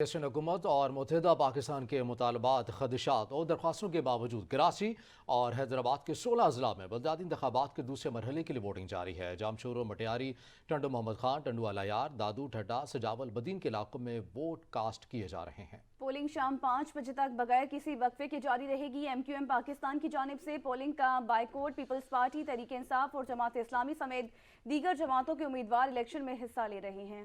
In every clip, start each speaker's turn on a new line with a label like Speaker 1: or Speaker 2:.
Speaker 1: Western حکومت اور متحدہ پاکستان کے مطالبات، خدشات اور درخواستوں کے باوجود کراچی اور حیدرآباد کے 16 اضلاع میں بلدیاتی انتخابات کے دوسرے مرحلے کے لیے ووٹنگ جاری ہے۔ جامشورو، مٹیاری، ٹنڈو محمد خان، ٹنڈو الایار، دادو، ٹھٹا، سجاول بدین کے علاقوں میں ووٹ کاسٹ کیے جا رہے ہیں۔
Speaker 2: پولنگ شام 5 بجے تک بغیر کسی وقفے کے جاری رہے گی۔ ایم کیو ایم پاکستان کی جانب سے پولنگ کا boycott, Peoples party, Tehreek Insaf اور جماعت اسلامی سمیت دیگر جماعتوں کے امیدوار الیکشن میں حصہ لے رہے ہیں۔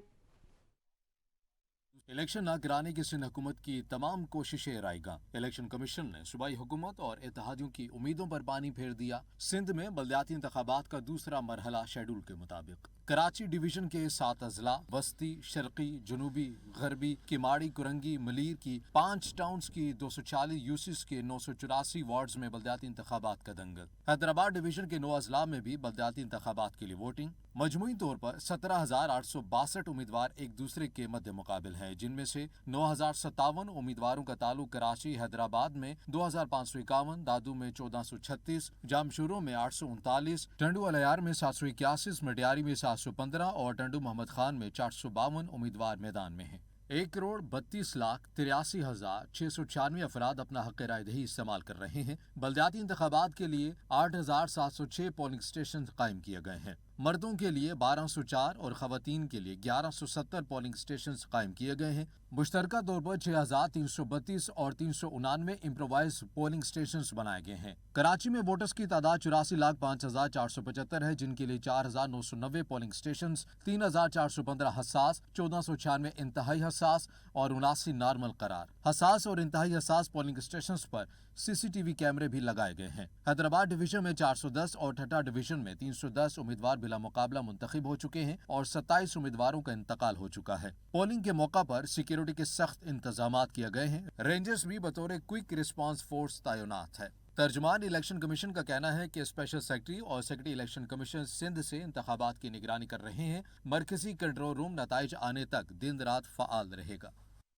Speaker 1: الیکشن نہ کرانے کی سندھ حکومت کی تمام کوششیں رائے گاں۔ الیکشن کمیشن نے صوبائی حکومت اور اتحادیوں کی امیدوں پر پانی پھیر دیا۔ سندھ میں بلدیاتی انتخابات کا دوسرا مرحلہ شیڈول کے مطابق کراچی ڈویژن کے 7 اضلاع، وسطی، شرقی، جنوبی، غربی، کماڑی، کرنگی، ملیر کی 5 ٹاؤنز کی 240 یوسیز کے 984 وارڈز میں بلدیاتی انتخابات کا دنگل۔ حیدرآباد ڈویژن کے 9 اضلاع میں بھی بلدیاتی انتخابات کے لیے ووٹنگ۔ مجموعی طور پر 17,862 امیدوار ایک دوسرے کے مد مقابل ہیں، جن میں سے 9,057 امیدواروں کا تعلق کراچی حیدرآباد میں، 2,551 دادو میں 1,436، جامشورو میں 839، ٹنڈو الایار میں 781، مٹیاری میں 715 اور ٹنڈو محمد خان میں 452 امیدوار میدان میں ہیں۔ 1,32,83,696 افراد اپنا حق رائے دہی استعمال کر رہے ہیں۔ بلدیاتی انتخابات کے لیے 8,706 پولنگ اسٹیشن قائم کیے گئے ہیں۔ مردوں کے لیے 1,204 اور خواتین کے لیے 1,170 پولنگ اسٹیشنز قائم کیے گئے ہیں۔ مشترکہ طور پر 6,332 اور 399 امپرووائز پولنگ اسٹیشنز بنائے گئے ہیں۔ کراچی میں ووٹرز کی تعداد 84,05,475 ہے، جن کے لیے 4,990 پولنگ اسٹیشنز، 3,415 حساس، 1,496 انتہائی حساس اور 79 نارمل قرار۔ حساس اور انتہائی حساس پولنگ اسٹیشنز پر CCTV کیمرے بھی لگائے گئے ہیں۔ حیدرآباد ڈویژن میں 410 اور ٹھٹا ڈویژن میں 310 امیدوار بلا مقابلہ منتخب ہو چکے ہیں اور 27 امیدواروں کا انتقال ہو چکا ہے۔ پولنگ کے موقع پر سیکیورٹی کے سخت انتظامات کیے گئے ہیں۔ رینجرز بھی بطور کوئک رسپانس فورس تعینات ہے۔ ترجمان الیکشن کمیشن کا کہنا ہے کہ اسپیشل سیکرٹری اور سیکرٹری الیکشن کمیشن سندھ سے انتخابات کی نگرانی کر رہے ہیں۔ مرکزی کنٹرول روم نتائج آنے تک دن رات فعال رہے گا۔